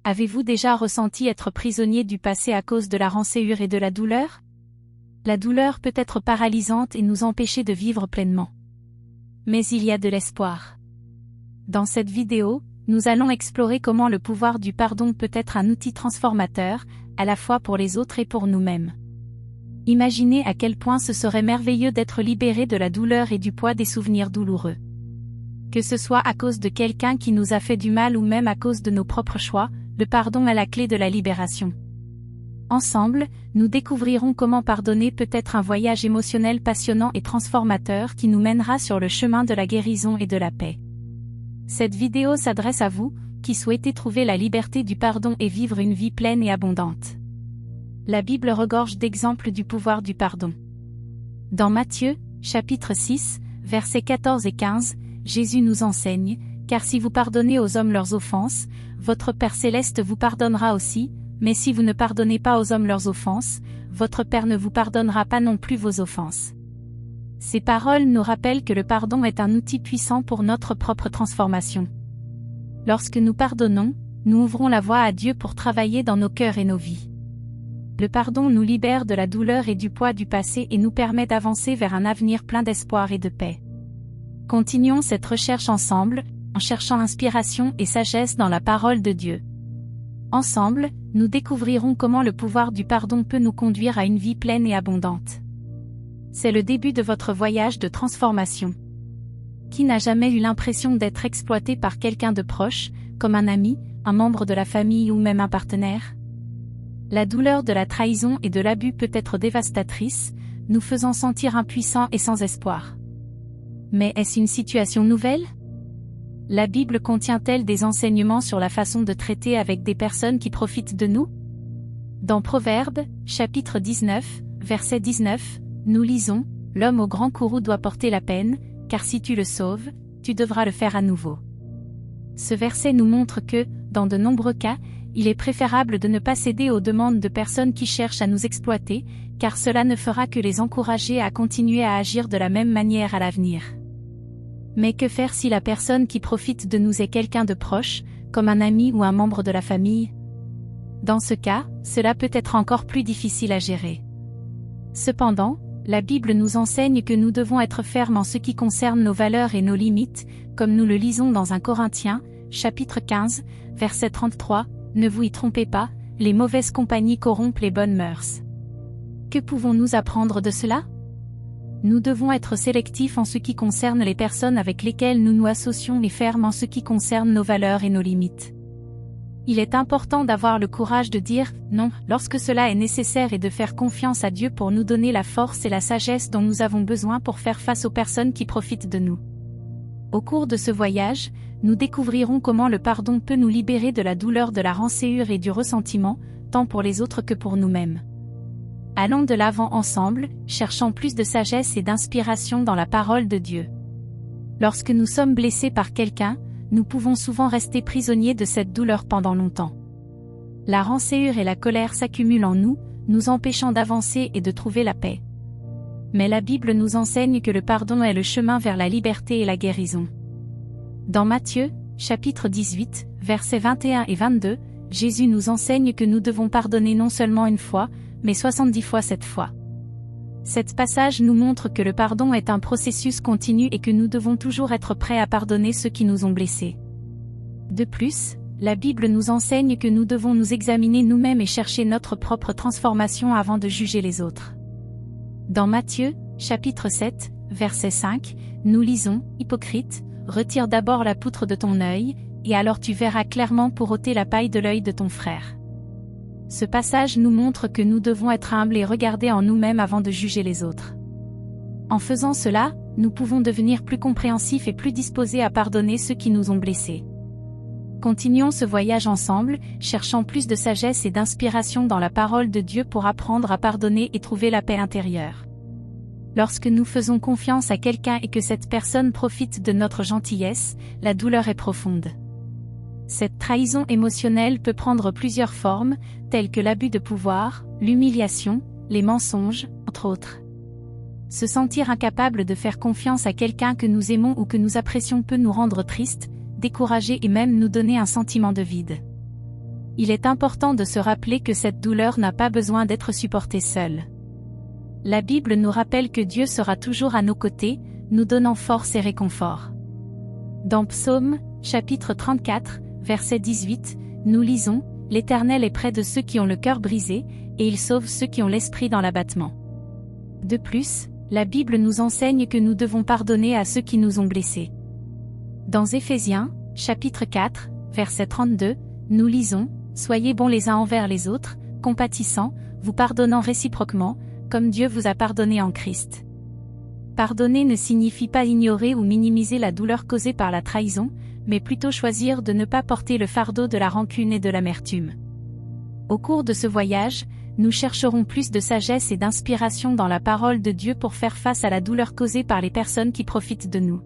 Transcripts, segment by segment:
Avez-vous déjà ressenti être prisonnier du passé à cause de la rancœur et de la douleur? La douleur peut être paralysante et nous empêcher de vivre pleinement. Mais il y a de l'espoir. Dans cette vidéo, nous allons explorer comment le pouvoir du pardon peut être un outil transformateur, à la fois pour les autres et pour nous-mêmes. Imaginez à quel point ce serait merveilleux d'être libéré de la douleur et du poids des souvenirs douloureux. Que ce soit à cause de quelqu'un qui nous a fait du mal ou même à cause de nos propres choix, le pardon est la clé de la libération. Ensemble, nous découvrirons comment pardonner peut être un voyage émotionnel passionnant et transformateur qui nous mènera sur le chemin de la guérison et de la paix. Cette vidéo s'adresse à vous, qui souhaitez trouver la liberté du pardon et vivre une vie pleine et abondante. La Bible regorge d'exemples du pouvoir du pardon. Dans Matthieu, chapitre 6, versets 14 et 15, Jésus nous enseigne, « Car si vous pardonnez aux hommes leurs offenses, votre Père céleste vous pardonnera aussi, mais si vous ne pardonnez pas aux hommes leurs offenses, votre Père ne vous pardonnera pas non plus vos offenses. » Ces paroles nous rappellent que le pardon est un outil puissant pour notre propre transformation. Lorsque nous pardonnons, nous ouvrons la voie à Dieu pour travailler dans nos cœurs et nos vies. Le pardon nous libère de la douleur et du poids du passé et nous permet d'avancer vers un avenir plein d'espoir et de paix. Continuons cette recherche ensemble, en cherchant inspiration et sagesse dans la parole de Dieu. Ensemble, nous découvrirons comment le pouvoir du pardon peut nous conduire à une vie pleine et abondante. C'est le début de votre voyage de transformation. Qui n'a jamais eu l'impression d'être exploité par quelqu'un de proche, comme un ami, un membre de la famille ou même un partenaire? La douleur de la trahison et de l'abus peut être dévastatrice, nous faisant sentir impuissants et sans espoir. Mais est-ce une situation nouvelle? La Bible contient-elle des enseignements sur la façon de traiter avec des personnes qui profitent de nous? Dans Proverbes, chapitre 19, verset 19, nous lisons, « L'homme au grand courroux doit porter la peine, car si tu le sauves, tu devras le faire à nouveau. » Ce verset nous montre que, dans de nombreux cas, il est préférable de ne pas céder aux demandes de personnes qui cherchent à nous exploiter, car cela ne fera que les encourager à continuer à agir de la même manière à l'avenir. Mais que faire si la personne qui profite de nous est quelqu'un de proche, comme un ami ou un membre de la famille? Dans ce cas, cela peut être encore plus difficile à gérer. Cependant, la Bible nous enseigne que nous devons être fermes en ce qui concerne nos valeurs et nos limites, comme nous le lisons dans 1 Corinthiens, chapitre 15, verset 33, « Ne vous y trompez pas, les mauvaises compagnies corrompent les bonnes mœurs. » Que pouvons-nous apprendre de cela? Nous devons être sélectifs en ce qui concerne les personnes avec lesquelles nous nous associons et fermes en ce qui concerne nos valeurs et nos limites. Il est important d'avoir le courage de dire « non » lorsque cela est nécessaire et de faire confiance à Dieu pour nous donner la force et la sagesse dont nous avons besoin pour faire face aux personnes qui profitent de nous. Au cours de ce voyage, nous découvrirons comment le pardon peut nous libérer de la douleur de la rancœur et du ressentiment, tant pour les autres que pour nous-mêmes. Allons de l'avant ensemble, cherchant plus de sagesse et d'inspiration dans la parole de Dieu. Lorsque nous sommes blessés par quelqu'un, nous pouvons souvent rester prisonniers de cette douleur pendant longtemps. La rancœur et la colère s'accumulent en nous, nous empêchant d'avancer et de trouver la paix. Mais la Bible nous enseigne que le pardon est le chemin vers la liberté et la guérison. Dans Matthieu, chapitre 18, versets 21 et 22, Jésus nous enseigne que nous devons pardonner non seulement une fois, mais 70 fois 7 fois. Cet passage nous montre que le pardon est un processus continu et que nous devons toujours être prêts à pardonner ceux qui nous ont blessés. De plus, la Bible nous enseigne que nous devons nous examiner nous-mêmes et chercher notre propre transformation avant de juger les autres. Dans Matthieu, chapitre 7, verset 5, nous lisons, « Hypocrite, retire d'abord la poutre de ton œil, et alors tu verras clairement pour ôter la paille de l'œil de ton frère. » Ce passage nous montre que nous devons être humbles et regarder en nous-mêmes avant de juger les autres. En faisant cela, nous pouvons devenir plus compréhensifs et plus disposés à pardonner ceux qui nous ont blessés. Continuons ce voyage ensemble, cherchant plus de sagesse et d'inspiration dans la parole de Dieu pour apprendre à pardonner et trouver la paix intérieure. Lorsque nous faisons confiance à quelqu'un et que cette personne profite de notre gentillesse, la douleur est profonde. Cette trahison émotionnelle peut prendre plusieurs formes, telles que l'abus de pouvoir, l'humiliation, les mensonges, entre autres. Se sentir incapable de faire confiance à quelqu'un que nous aimons ou que nous apprécions peut nous rendre tristes, découragés et même nous donner un sentiment de vide. il est important de se rappeler que cette douleur n'a pas besoin d'être supportée seule. La Bible nous rappelle que Dieu sera toujours à nos côtés, nous donnant force et réconfort. Dans Psaume, chapitre 34, verset 18, nous lisons « L'Éternel est près de ceux qui ont le cœur brisé, et il sauve ceux qui ont l'esprit dans l'abattement. » De plus, la Bible nous enseigne que nous devons pardonner à ceux qui nous ont blessés. Dans Éphésiens, chapitre 4, verset 32, nous lisons « Soyez bons les uns envers les autres, compatissants, vous pardonnant réciproquement, comme Dieu vous a pardonné en Christ. » Pardonner ne signifie pas ignorer ou minimiser la douleur causée par la trahison, mais plutôt choisir de ne pas porter le fardeau de la rancune et de l'amertume. Au cours de ce voyage, nous chercherons plus de sagesse et d'inspiration dans la parole de Dieu pour faire face à la douleur causée par les personnes qui profitent de nous.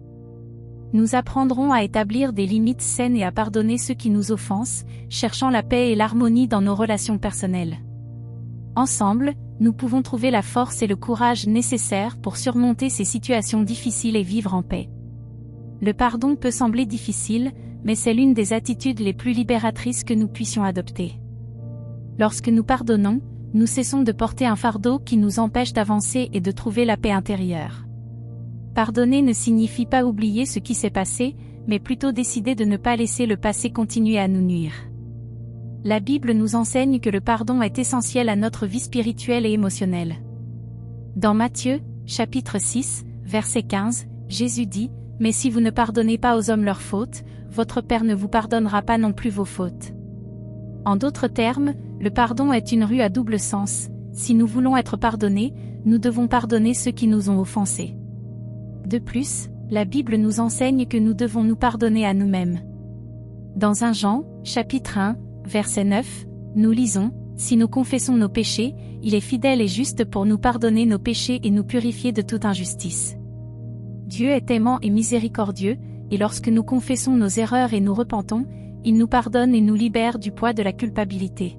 Nous apprendrons à établir des limites saines et à pardonner ceux qui nous offensent, cherchant la paix et l'harmonie dans nos relations personnelles. Ensemble, nous pouvons trouver la force et le courage nécessaires pour surmonter ces situations difficiles et vivre en paix. Le pardon peut sembler difficile, mais c'est l'une des attitudes les plus libératrices que nous puissions adopter. Lorsque nous pardonnons, nous cessons de porter un fardeau qui nous empêche d'avancer et de trouver la paix intérieure. Pardonner ne signifie pas oublier ce qui s'est passé, mais plutôt décider de ne pas laisser le passé continuer à nous nuire. La Bible nous enseigne que le pardon est essentiel à notre vie spirituelle et émotionnelle. Dans Matthieu, chapitre 6, verset 15, Jésus dit « Mais si vous ne pardonnez pas aux hommes leurs fautes, votre Père ne vous pardonnera pas non plus vos fautes. » En d'autres termes, le pardon est une rue à double sens. Si nous voulons être pardonnés, nous devons pardonner ceux qui nous ont offensés. De plus, la Bible nous enseigne que nous devons nous pardonner à nous-mêmes. Dans 1 Jean, chapitre 1, verset 9, nous lisons « Si nous confessons nos péchés, il est fidèle et juste pour nous pardonner nos péchés et nous purifier de toute injustice. » Dieu est aimant et miséricordieux, et lorsque nous confessons nos erreurs et nous repentons, il nous pardonne et nous libère du poids de la culpabilité.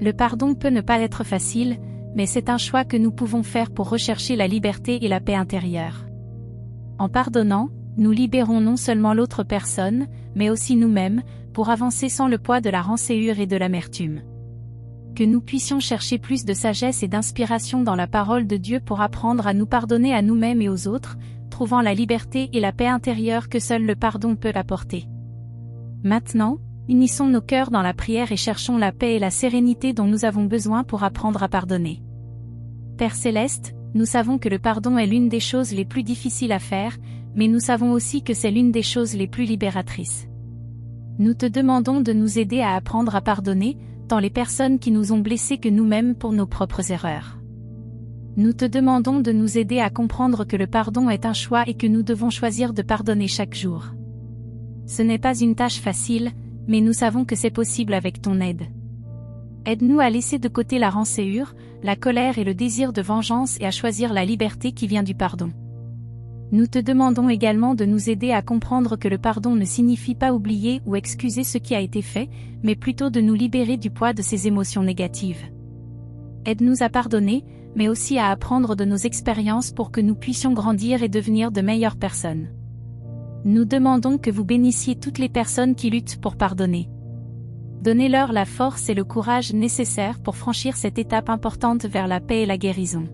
Le pardon peut ne pas être facile, mais c'est un choix que nous pouvons faire pour rechercher la liberté et la paix intérieure. En pardonnant, nous libérons non seulement l'autre personne, mais aussi nous-mêmes, pour avancer sans le poids de la rancœur et de l'amertume. Que nous puissions chercher plus de sagesse et d'inspiration dans la parole de Dieu pour apprendre à nous pardonner à nous-mêmes et aux autres, trouvant la liberté et la paix intérieure que seul le pardon peut apporter. Maintenant, unissons nos cœurs dans la prière et cherchons la paix et la sérénité dont nous avons besoin pour apprendre à pardonner. Père Céleste, nous savons que le pardon est l'une des choses les plus difficiles à faire, mais nous savons aussi que c'est l'une des choses les plus libératrices. Nous te demandons de nous aider à apprendre à pardonner, tant les personnes qui nous ont blessés que nous-mêmes pour nos propres erreurs. Nous te demandons de nous aider à comprendre que le pardon est un choix et que nous devons choisir de pardonner chaque jour. Ce n'est pas une tâche facile, mais nous savons que c'est possible avec ton aide. Aide-nous à laisser de côté la rancœur, la colère et le désir de vengeance et à choisir la liberté qui vient du pardon. Nous te demandons également de nous aider à comprendre que le pardon ne signifie pas oublier ou excuser ce qui a été fait, mais plutôt de nous libérer du poids de ces émotions négatives. Aide-nous à pardonner, mais aussi à apprendre de nos expériences pour que nous puissions grandir et devenir de meilleures personnes. Nous demandons que vous bénissiez toutes les personnes qui luttent pour pardonner. Donnez-leur la force et le courage nécessaires pour franchir cette étape importante vers la paix et la guérison.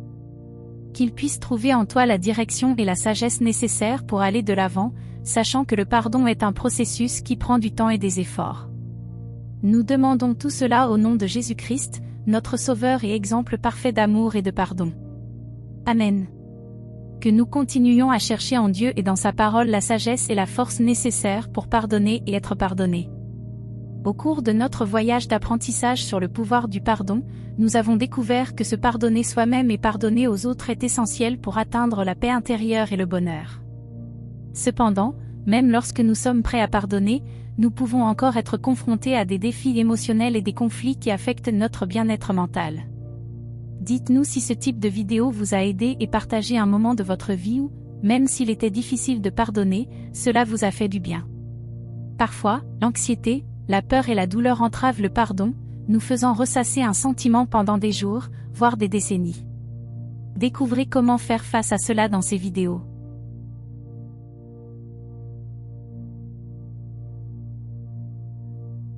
Qu'ils puissent trouver en toi la direction et la sagesse nécessaires pour aller de l'avant, sachant que le pardon est un processus qui prend du temps et des efforts. Nous demandons tout cela au nom de Jésus-Christ, notre Sauveur et exemple parfait d'amour et de pardon. Amen. Que nous continuions à chercher en Dieu et dans sa parole la sagesse et la force nécessaires pour pardonner et être pardonnés. Au cours de notre voyage d'apprentissage sur le pouvoir du pardon, nous avons découvert que se pardonner soi-même et pardonner aux autres est essentiel pour atteindre la paix intérieure et le bonheur. Cependant, même lorsque nous sommes prêts à pardonner, nous pouvons encore être confrontés à des défis émotionnels et des conflits qui affectent notre bien-être mental. Dites-nous si ce type de vidéo vous a aidé et partagez un moment de votre vie où, même s'il était difficile de pardonner, cela vous a fait du bien. Parfois, l'anxiété, la peur et la douleur entravent le pardon, nous faisant ressasser un sentiment pendant des jours, voire des décennies. Découvrez comment faire face à cela dans ces vidéos.